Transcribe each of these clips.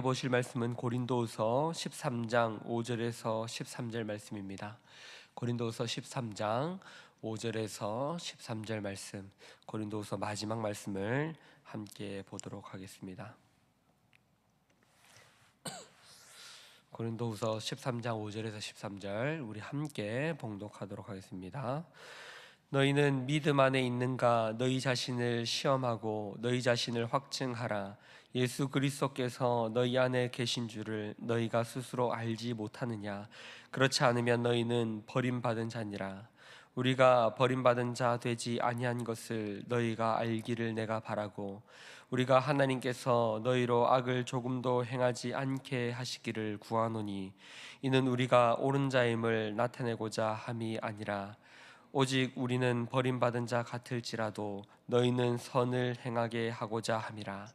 보실 말씀은 고린도후서 13장 5절에서 13절 말씀입니다. 고린도후서 13장 5절에서 13절 말씀, 고린도후서 마지막 말씀을 함께 보도록 하겠습니다. 고린도후서 13장 5절에서 13절 우리 함께 봉독하도록 하겠습니다. 너희는 믿음 안에 있는가? 너희 자신을 시험하고 너희 자신을 확증하라. 예수 그리스도께서 너희 안에 계신 줄을 너희가 스스로 알지 못하느냐? 그렇지 않으면 너희는 버림받은 자니라. 우리가 버림받은 자 되지 아니한 것을 너희가 알기를 내가 바라고, 우리가 하나님께서 너희로 악을 조금도 행하지 않게 하시기를 구하노니, 이는 우리가 옳은 자임을 나타내고자 함이 아니라 오직 우리는 버림받은 자 같을지라도 너희는 선을 행하게 하고자 함이라.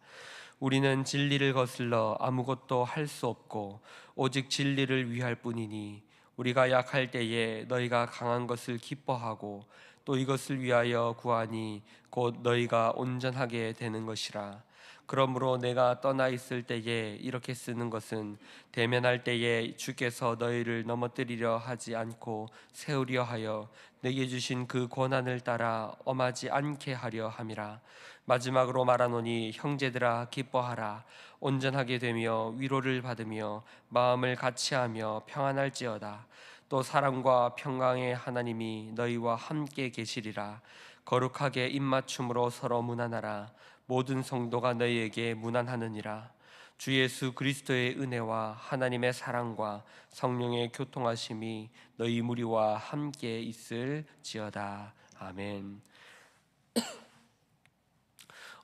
우리는 진리를 거슬러 아무것도 할 수 없고 오직 진리를 위할 뿐이니, 우리가 약할 때에 너희가 강한 것을 기뻐하고 또 이것을 위하여 구하니 곧 너희가 온전하게 되는 것이라. 그러므로 내가 떠나 있을 때에 이렇게 쓰는 것은 대면할 때에 주께서 너희를 넘어뜨리려 하지 않고 세우려 하여 내게 주신 그 권한을 따라 엄하지 않게 하려 함이라. 마지막으로 말하노니 형제들아 기뻐하라. 온전하게 되며 위로를 받으며 마음을 같이하며 평안할지어다. 또 사랑과 평강의 하나님이 너희와 함께 계시리라. 거룩하게 입맞춤으로 서로 문안하라. 모든 성도가 너희에게 문안하느니라. 주 예수 그리스도의 은혜와 하나님의 사랑과 성령의 교통하심이 너희 무리와 함께 있을지어다. 아멘.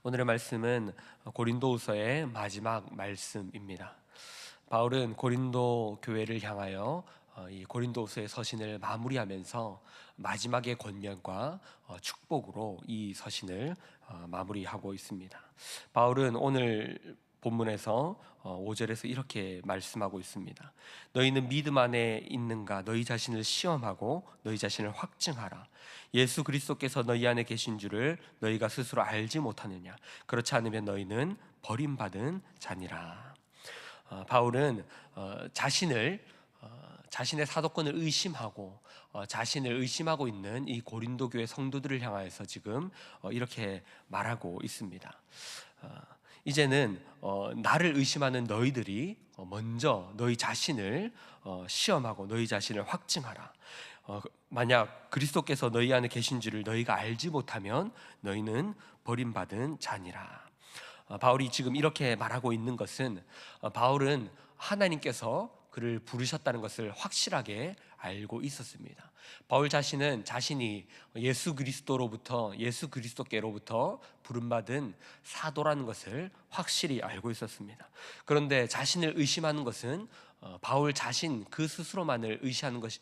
오늘의 말씀은 고린도후서의 마지막 말씀입니다. 바울은 고린도 교회를 향하여 이 고린도후서의 서신을 마무리하면서 마지막의 권면과 축복으로 이 서신을 마무리하고 있습니다. 바울은 오늘 본문에서 5절에서 이렇게 말씀하고 있습니다. 너희는 믿음 안에 있는가? 너희 자신을 시험하고 너희 자신을 확증하라. 예수 그리스도께서 너희 안에 계신 줄을 너희가 스스로 알지 못하느냐? 그렇지 않으면 너희는 버림받은 자니라. 바울은 자신의 사도권을 의심하고 자신을 의심하고 있는 이 고린도 교회 성도들을 향하여서 지금 이렇게 말하고 있습니다. 이제는 나를 의심하는 너희들이 먼저 너희 자신을 시험하고 너희 자신을 확증하라. 만약 그리스도께서 너희 안에 계신 줄을 너희가 알지 못하면 너희는 버림받은 자니라. 바울이 지금 이렇게 말하고 있는 것은 바울은 하나님께서 그를 부르셨다는 것을 확실하게 알고 있었습니다. 바울 자신은 자신이 예수 그리스도께로부터 부름받은 사도라는 것을 확실히 알고 있었습니다. 그런데 자신을 의심하는 것은 바울 자신 그 스스로만을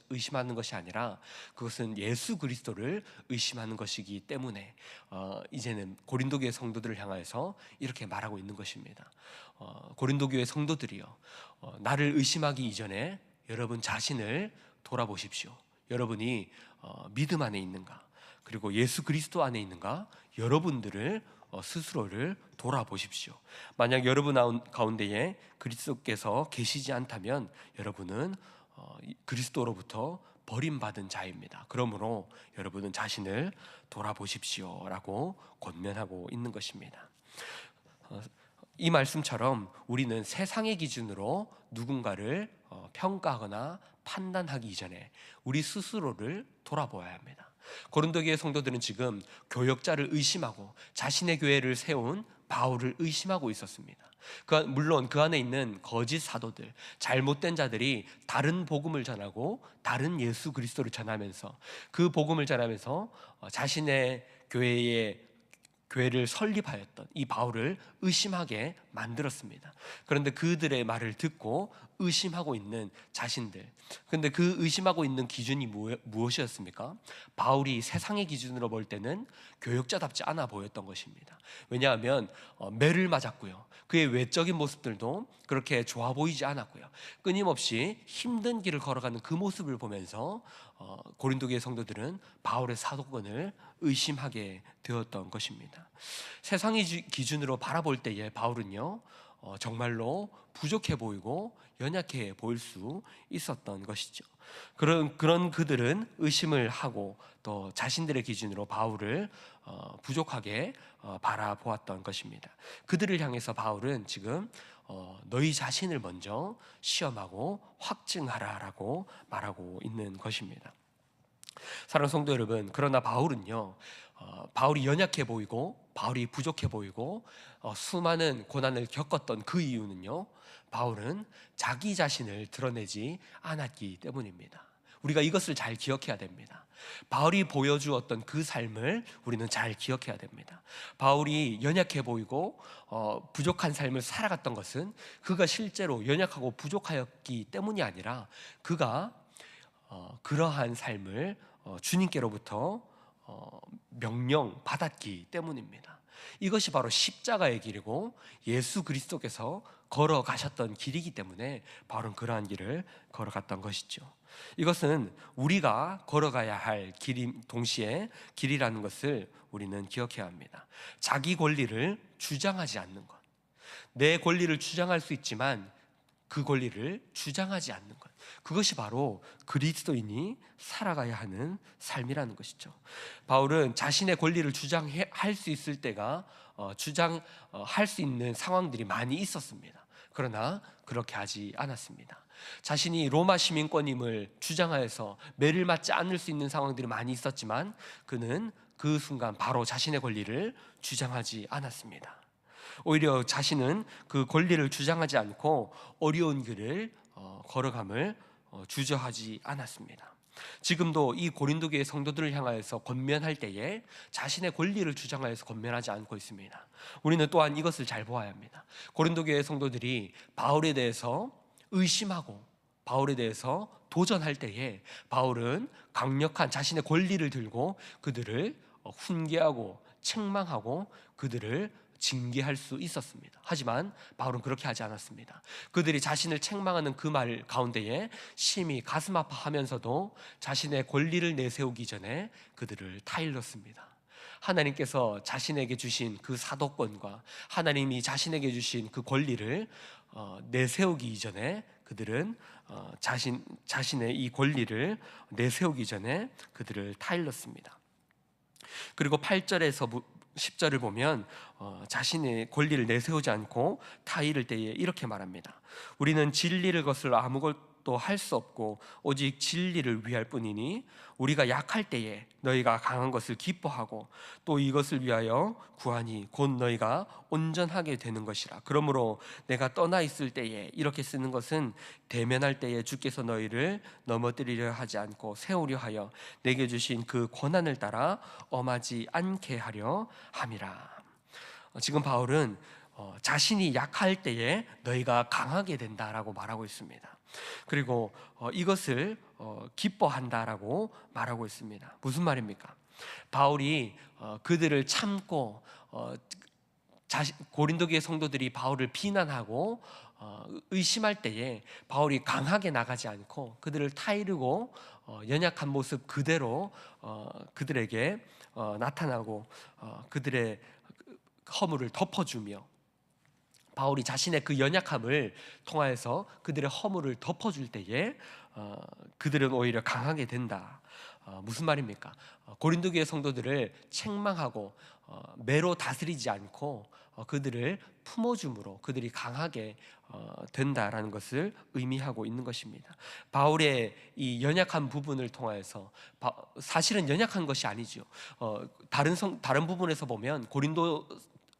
의심하는 것이 아니라 그것은 예수 그리스도를 의심하는 것이기 때문에 이제는 고린도 교회 성도들을 향하여서 이렇게 말하고 있는 것입니다. 고린도 교회 성도들이요, 나를 의심하기 이전에 여러분 자신을 돌아보십시오. 여러분이 믿음 안에 있는가, 그리고 예수 그리스도 안에 있는가, 여러분들을 스스로를 돌아보십시오. 만약 여러분 가운데에 그리스도께서 계시지 않다면 여러분은 그리스도로부터 버림받은 자입니다. 그러므로 여러분은 자신을 돌아보십시오 라고 권면하고 있는 것입니다. 이 말씀처럼 우리는 세상의 기준으로 누군가를 평가하거나 판단하기 이전에 우리 스스로를 돌아보아야 합니다. 고린도 교회 성도들은 지금 교역자를 의심하고 자신의 교회를 세운 바울을 의심하고 있었습니다. 물론 그 안에 있는 거짓 사도들, 잘못된 자들이 다른 복음을 전하고 다른 예수 그리스도를 전하면서 그 복음을 전하면서 자신의 교회를 설립하였던 이 바울을 의심하게 만들었습니다. 그런데 그들의 말을 듣고 의심하고 있는 자신들, 그런데 그 의심하고 있는 기준이 무엇이었습니까? 바울이 세상의 기준으로 볼 때는 교역자답지 않아 보였던 것입니다. 왜냐하면 매를 맞았고요, 그의 외적인 모습들도 그렇게 좋아 보이지 않았고요, 끊임없이 힘든 길을 걸어가는 그 모습을 보면서 고린도 교회 성도들은 바울의 사도권을 의심하게 되었던 것입니다. 세상의 기준으로 바라볼 때에 바울은요, 정말로 부족해 보이고 연약해 보일 수 있었던 것이죠. 그런 그들은 의심을 하고 또 자신들의 기준으로 바울을 부족하게 바라보았던 것입니다. 그들을 향해서 바울은 지금 너희 자신을 먼저 시험하고 확증하라라고 말하고 있는 것입니다. 사랑하는 성도 여러분, 그러나 바울은요, 바울이 연약해 보이고 바울이 부족해 보이고 수많은 고난을 겪었던 그 이유는요, 바울은 자기 자신을 드러내지 않았기 때문입니다. 우리가 이것을 잘 기억해야 됩니다. 바울이 보여주었던 그 삶을 우리는 잘 기억해야 됩니다. 바울이 연약해 보이고 부족한 삶을 살아갔던 것은 그가 실제로 연약하고 부족하였기 때문이 아니라 그가 그러한 삶을 주님께로부터 명령 받았기 때문입니다. 이것이 바로 십자가의 길이고 예수 그리스도께서 걸어가셨던 길이기 때문에 바울은 그러한 길을 걸어갔던 것이죠. 이것은 우리가 걸어가야 할 길이 동시에 길이라는 것을 우리는 기억해야 합니다. 자기 권리를 주장하지 않는 것, 내 권리를 주장할 수 있지만 그 권리를 주장하지 않는 것, 그것이 바로 그리스도인이 살아가야 하는 삶이라는 것이죠. 바울은 자신의 권리를 주장할 수 있을 때가 주장할 수 있는 상황들이 많이 있었습니다. 그러나 그렇게 하지 않았습니다. 자신이 로마 시민권임을 주장하여서 매를 맞지 않을 수 있는 상황들이 많이 있었지만 그는 그 순간 바로 자신의 권리를 주장하지 않았습니다. 오히려 자신은 그 권리를 주장하지 않고 어려운 길을 걸어감을 주저하지 않았습니다. 지금도 이 고린도 교회 성도들을 향하여서 권면할 때에 자신의 권리를 주장하여서 권면하지 않고 있습니다. 우리는 또한 이것을 잘 보아야 합니다. 고린도 교회 성도들이 바울에 대해서 의심하고 바울에 대해서 도전할 때에 바울은 강력한 자신의 권리를 들고 그들을 훈계하고 책망하고 그들을 징계할 수 있었습니다. 하지만 바울은 그렇게 하지 않았습니다. 그들이 자신을 책망하는 그 말 가운데에 심히 가슴 아파하면서도 자신의 권리를 내세우기 전에 그들을 타일렀습니다. 하나님께서 자신에게 주신 그 사도권과 하나님이 자신에게 주신 그 권리를 내세우기 이전에 그들은 자신의 이 권리를 내세우기 전에 그들을 타일렀습니다. 그리고 8절에서 10절을 보면 자신의 권리를 내세우지 않고 타이를 때에 이렇게 말합니다. 우리는 진리를 거슬러 아무것도 할 수 없고 오직 진리를 위할 뿐이니 우리가 약할 때에 너희가 강한 것을 기뻐하고 또 이것을 위하여 구하니 곧 너희가 온전하게 되는 것이라. 그러므로 내가 떠나 있을 때에, 이렇게 쓰는 것은 대면할 때에 주께서 너희를 넘어뜨리려 하지 않고 세우려 하여 내게 주신 그 권한을 따라 엄하지 않게 하려 함이라. 지금 바울은 자신이 약할 때에 너희가 강하게 된다라고 말하고 있습니다. 그리고 이것을 기뻐한다라고 말하고 있습니다. 무슨 말입니까? 바울이 그들을 참고 고린도 교회 성도들이 바울을 비난하고 의심할 때에 바울이 강하게 나가지 않고 그들을 타이르고 연약한 모습 그대로 그들에게 나타나고 그들의 허물을 덮어주며 바울이 자신의 그 연약함을 통하여서 그들의 허물을 덮어줄 때에 그들은 오히려 강하게 된다. 무슨 말입니까? 고린도 교회 성도들을 책망하고 매로 다스리지 않고 그들을 품어줌으로 그들이 강하게 된다라는 것을 의미하고 있는 것입니다. 바울의 이 연약한 부분을 통하여서 사실은 연약한 것이 아니죠. 다른 부분에서 보면 고린도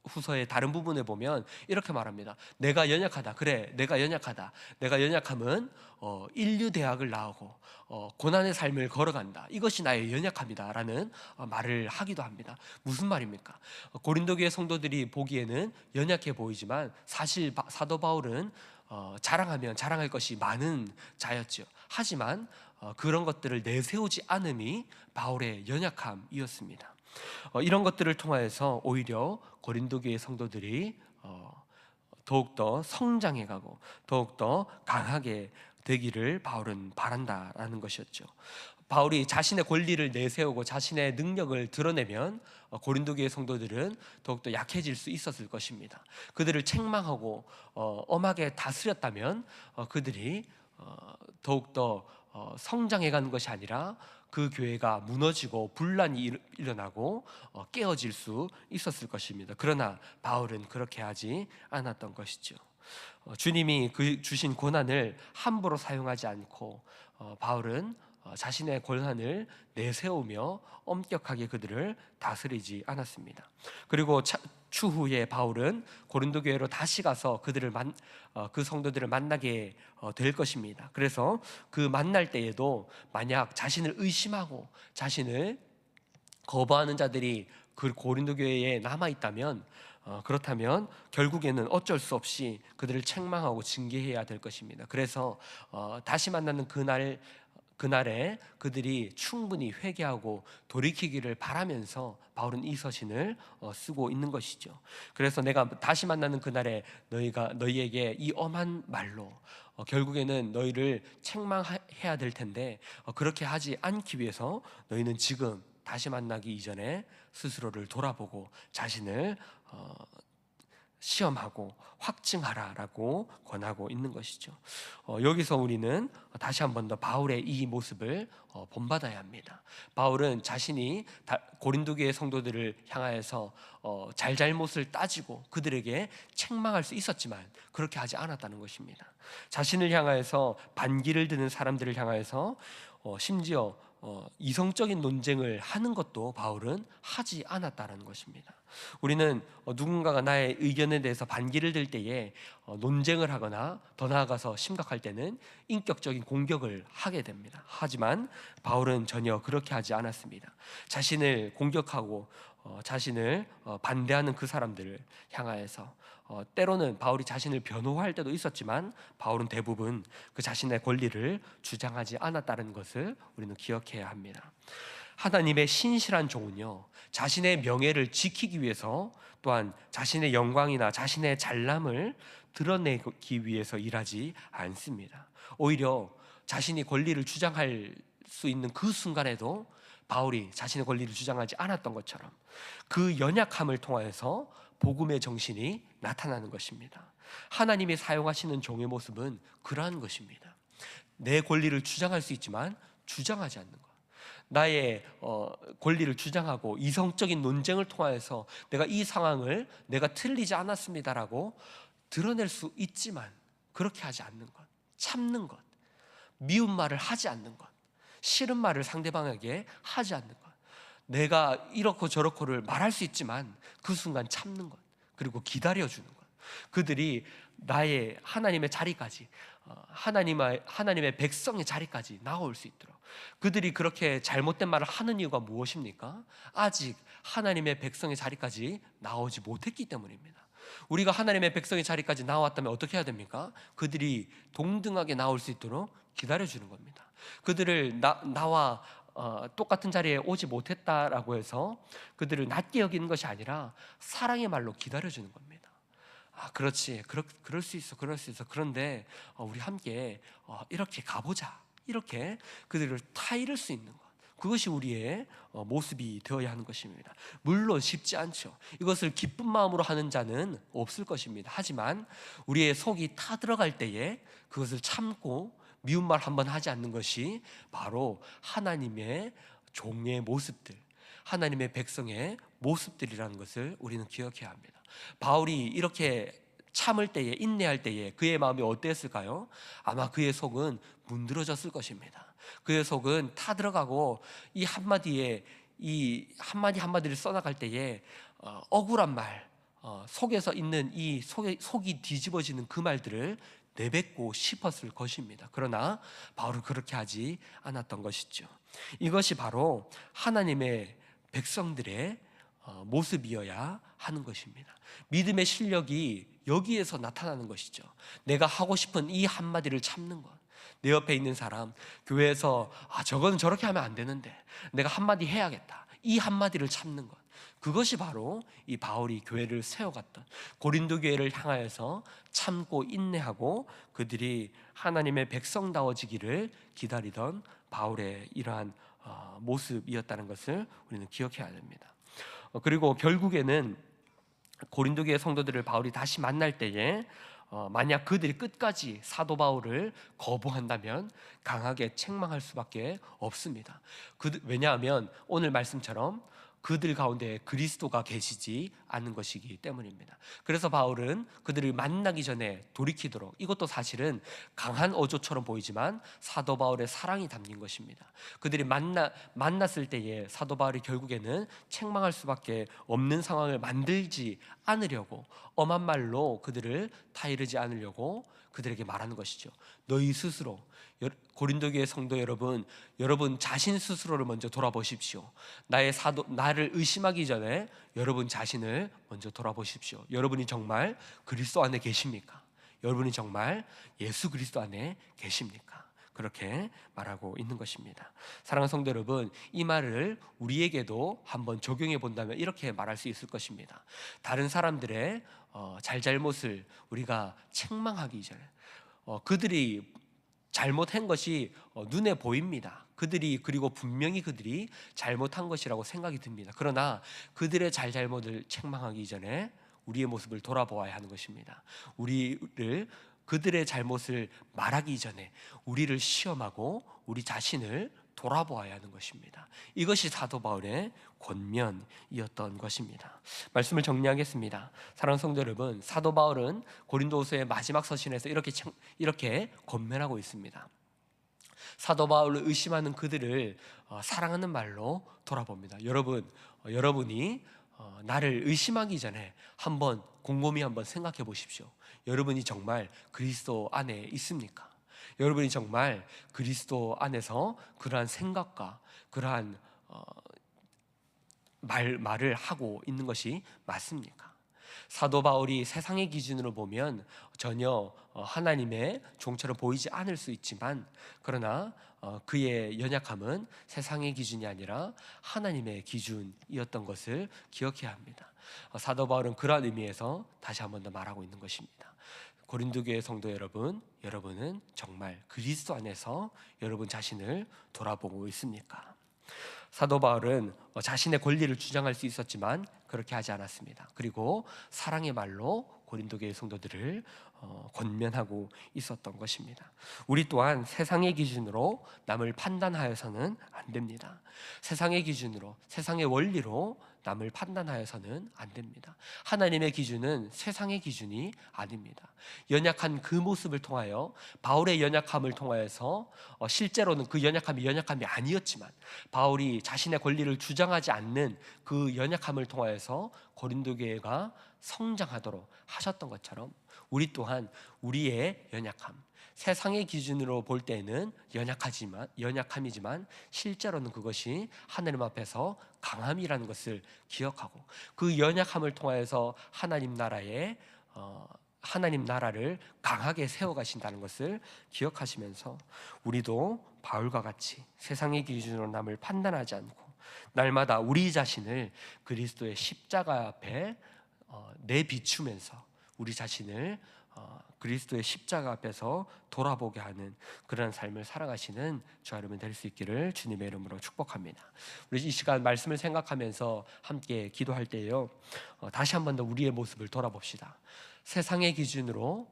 후서의 다른 부분에 보면 이렇게 말합니다. 내가 연약하다. 그래, 내가 연약하다. 내가 연약함은 인류 대학을 나오고 고난의 삶을 걸어간다. 이것이 나의 연약함이다 라는 말을 하기도 합니다. 무슨 말입니까? 고린도 교회 성도들이 보기에는 연약해 보이지만 사실 사도 바울은 자랑하면 자랑할 것이 많은 자였죠. 하지만 그런 것들을 내세우지 않음이 바울의 연약함이었습니다. 이런 것들을 통하여서 오히려 고린도 교회 성도들이 더욱더 성장해가고 더욱더 강하게 되기를 바울은 바란다라는 것이었죠. 바울이 자신의 권리를 내세우고 자신의 능력을 드러내면 고린도 교회 성도들은 더욱더 약해질 수 있었을 것입니다. 그들을 책망하고 엄하게 다스렸다면 그들이 더욱더 성장해가는 것이 아니라 그 교회가 무너지고 분란이 일어나고 깨어질 수 있었을 것입니다. 그러나 바울은 그렇게 하지 않았던 것이죠. 주님이 그 주신 권한을 함부로 사용하지 않고 바울은 자신의 권한을 내세우며 엄격하게 그들을 다스리지 않았습니다. 그리고 추후에 바울은 고린도 교회로 다시 가서 그 성도들을 만나게 될 것입니다. 그래서 그 만날 때에도 만약 자신을 의심하고 자신을 거부하는 자들이 그 고린도 교회에 남아 있다면 그렇다면 결국에는 어쩔 수 없이 그들을 책망하고 징계해야 될 것입니다. 그래서 다시 만나는 그날에 그들이 충분히 회개하고 돌이키기를 바라면서 바울은 이 서신을 쓰고 있는 것이죠. 그래서 내가 다시 만나는 그날에 너희에게 이 엄한 말로 결국에는 너희를 책망해야 될 텐데 그렇게 하지 않기 위해서 너희는 지금 다시 만나기 이전에 스스로를 돌아보고 자신을 시험하고 확증하라라고 권하고 있는 것이죠. 여기서 우리는 다시 한 번 더 바울의 이 모습을 본받아야 합니다. 바울은 자신이 고린도 교회 성도들을 향하여서 잘잘못을 따지고 그들에게 책망할 수 있었지만 그렇게 하지 않았다는 것입니다. 자신을 향하여서 반기를 드는 사람들을 향하여서 심지어 이성적인 논쟁을 하는 것도 바울은 하지 않았다는 것입니다. 우리는 누군가가 나의 의견에 대해서 반기를 들 때에 논쟁을 하거나 더 나아가서 심각할 때는 인격적인 공격을 하게 됩니다. 하지만 바울은 전혀 그렇게 하지 않았습니다. 자신을 공격하고 자신을 반대하는 그 사람들을 향하여서 때로는 바울이 자신을 변호할 때도 있었지만 바울은 대부분 그 자신의 권리를 주장하지 않았다는 것을 우리는 기억해야 합니다. 하나님의 신실한 종은요, 자신의 명예를 지키기 위해서 또한 자신의 영광이나 자신의 잘남을 드러내기 위해서 일하지 않습니다. 오히려 자신이 권리를 주장할 수 있는 그 순간에도 바울이 자신의 권리를 주장하지 않았던 것처럼 그 연약함을 통하여서 복음의 정신이 나타나는 것입니다. 하나님이 사용하시는 종의 모습은 그러한 것입니다. 내 권리를 주장할 수 있지만 주장하지 않는 것, 나의 권리를 주장하고 이성적인 논쟁을 통하여서 내가 이 상황을 내가 틀리지 않았습니다라고 드러낼 수 있지만 그렇게 하지 않는 것, 참는 것, 미운 말을 하지 않는 것, 싫은 말을 상대방에게 하지 않는 것, 내가 이렇고 저렇고를 말할 수 있지만 그 순간 참는 것, 그리고 기다려주는 것, 그들이 나의 하나님의 자리까지, 하나님의 백성의 자리까지 나올 수 있도록, 그들이 그렇게 잘못된 말을 하는 이유가 무엇입니까? 아직 하나님의 백성의 자리까지 나오지 못했기 때문입니다. 우리가 하나님의 백성의 자리까지 나왔다면 어떻게 해야 됩니까? 그들이 동등하게 나올 수 있도록 기다려주는 겁니다. 그들을 나와 똑같은 자리에 오지 못했다라고 해서 그들을 낮게 여기는 것이 아니라 사랑의 말로 기다려주는 겁니다. 그렇지, 그럴 수 있어. 그런데 우리 함께 이렇게 가보자, 이렇게 그들을 타이를 수 있는 것, 그것이 우리의 모습이 되어야 하는 것입니다. 물론 쉽지 않죠. 이것을 기쁜 마음으로 하는 자는 없을 것입니다. 하지만 우리의 속이 타들어갈 때에 그것을 참고 미운 말 한번 하지 않는 것이 바로 하나님의 종의 모습들, 하나님의 백성의 모습들이라는 것을 우리는 기억해야 합니다. 바울이 이렇게 참을 때에, 인내할 때에 그의 마음이 어땠을까요? 아마 그의 속은 문드러졌을 것입니다. 그의 속은 타들어가고 이 한마디를 써나갈 때에 억울한 말, 속에서 있는 이 속이 뒤집어지는 그 말들을 내뱉고 싶었을 것입니다. 그러나 바울은 그렇게 하지 않았던 것이죠. 이것이 바로 하나님의 백성들의 모습이어야 하는 것입니다. 믿음의 실력이 여기에서 나타나는 것이죠. 내가 하고 싶은 이 한마디를 참는 것, 내 옆에 있는 사람, 교회에서 저거는 저렇게 하면 안 되는데 내가 한마디 해야겠다, 이 한마디를 참는 것, 그것이 바로 이 바울이 교회를 세워갔던, 고린도 교회를 향하여서 참고 인내하고 그들이 하나님의 백성다워지기를 기다리던 바울의 이러한 모습이었다는 것을 우리는 기억해야 됩니다. 그리고 결국에는 고린도 교회 성도들을 바울이 다시 만날 때에 만약 그들이 끝까지 사도 바울을 거부한다면 강하게 책망할 수밖에 없습니다. 왜냐하면 오늘 말씀처럼 그들 가운데 그리스도가 계시지 않는 것이기 때문입니다. 그래서 바울은 그들을 만나기 전에 돌이키도록, 이것도 사실은 강한 어조처럼 보이지만 사도 바울의 사랑이 담긴 것입니다. 그들이 만났을 때에 사도 바울이 결국에는 책망할 수밖에 없는 상황을 만들지 않으려고, 엄한 말로 그들을 타이르지 않으려고 그들에게 말하는 것이죠. 너희 스스로, 고린도 교회 성도 여러분, 여러분 자신 스스로를 먼저 돌아보십시오. 나를 의심하기 전에 여러분 자신을 먼저 돌아보십시오. 여러분이 정말 그리스도 안에 계십니까? 여러분이 정말 예수 그리스도 안에 계십니까? 그렇게 말하고 있는 것입니다. 사랑하는 성도 여러분, 이 말을 우리에게도 한번 적용해 본다면 이렇게 말할 수 있을 것입니다. 다른 사람들의 잘잘못을 우리가 책망하기 전에, 그들이 잘못한 것이 눈에 보입니다. 그리고 분명히 그들이 잘못한 것이라고 생각이 듭니다. 그러나 그들의 잘못을 책망하기 전에 우리의 모습을 돌아보아야 하는 것입니다. 그들의 잘못을 말하기 전에 우리를 시험하고 우리 자신을 돌아보아야 하는 것입니다. 이것이 사도 바울의 권면이었던 것입니다. 말씀을 정리하겠습니다. 사랑하는 성도 여러분, 사도 바울은 고린도후서의 마지막 서신에서 이렇게 권면하고 있습니다. 사도 바울을 의심하는 그들을 사랑하는 말로 돌아봅니다. 여러분이 나를 의심하기 전에 곰곰이 한번 생각해 보십시오. 여러분이 정말 그리스도 안에 있습니까? 여러분이 정말 그리스도 안에서 그러한 생각과 그러한 말을 하고 있는 것이 맞습니까? 사도 바울이 세상의 기준으로 보면 전혀 하나님의 종처럼 보이지 않을 수 있지만, 그러나 그의 연약함은 세상의 기준이 아니라 하나님의 기준이었던 것을 기억해야 합니다. 사도 바울은 그러한 의미에서 다시 한 번 더 말하고 있는 것입니다. 고린도 교회 성도 여러분, 여러분은 정말 그리스도 안에서 여러분 자신을 돌아보고 있습니까? 사도 바울은 자신의 권리를 주장할 수 있었지만 그렇게 하지 않았습니다. 그리고 사랑의 말로 고린도 교회 성도들을 권면하고 있었던 것입니다. 우리 또한 세상의 기준으로 남을 판단하여서는 안 됩니다. 세상의 기준으로, 세상의 원리로 남을 판단하여서는 안 됩니다. 하나님의 기준은 세상의 기준이 아닙니다. 연약한 그 모습을 통하여, 바울의 연약함을 통하여서 실제로는 그 연약함이 아니었지만 바울이 자신의 권리를 주장하지 않는 그 연약함을 통하여서 고린도 교회가 성장하도록 하셨던 것처럼 우리 또한 우리의 연약함, 세상의 기준으로 볼 때는 연약함이지만 실제로는 그것이 하나님 앞에서 강함이라는 것을 기억하고, 그 연약함을 통하여서 하나님 나라를 강하게 세워가신다는 것을 기억하시면서 우리도 바울과 같이 세상의 기준으로 남을 판단하지 않고 날마다 우리 자신을 그리스도의 십자가 앞에 내비추면서 우리 자신을 그리스도의 십자가 앞에서 돌아보게 하는 그런 삶을 살아가시는 저와 여러분 될 수 있기를 주님의 이름으로 축복합니다. 우리 이 시간 말씀을 생각하면서 함께 기도할 때요, 다시 한 번 더 우리의 모습을 돌아봅시다. 세상의 기준으로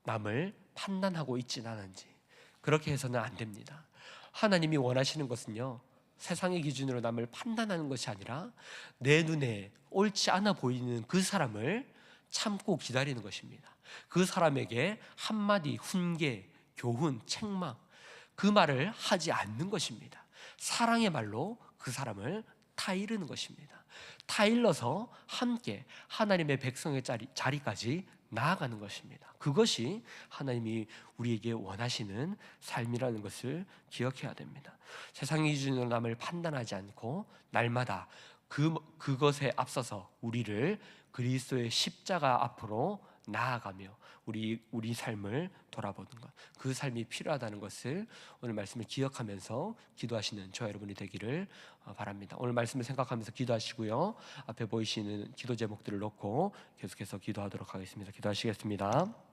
남을 판단하고 있지는 않은지, 그렇게 해서는 안 됩니다. 하나님이 원하시는 것은요, 세상의 기준으로 남을 판단하는 것이 아니라 내 눈에 옳지 않아 보이는 그 사람을 참고 기다리는 것입니다. 그 사람에게 한마디 훈계, 교훈, 책망, 그 말을 하지 않는 것입니다. 사랑의 말로 그 사람을 타이르는 것입니다. 타일러서 함께 하나님의 백성의 자리까지 나아가는 것입니다. 그것이 하나님이 우리에게 원하시는 삶이라는 것을 기억해야 됩니다. 세상의 기준으로 남을 판단하지 않고 날마다 그것에 앞서서 우리를 그리스도의 십자가 앞으로 나아가며 우리 삶을 돌아보는 것, 그 삶이 필요하다는 것을 오늘 말씀을 기억하면서 기도하시는 저와 여러분이 되기를 바랍니다. 오늘 말씀을 생각하면서 기도하시고요. 앞에 보이시는 기도 제목들을 놓고 계속해서 기도하도록 하겠습니다. 기도하시겠습니다.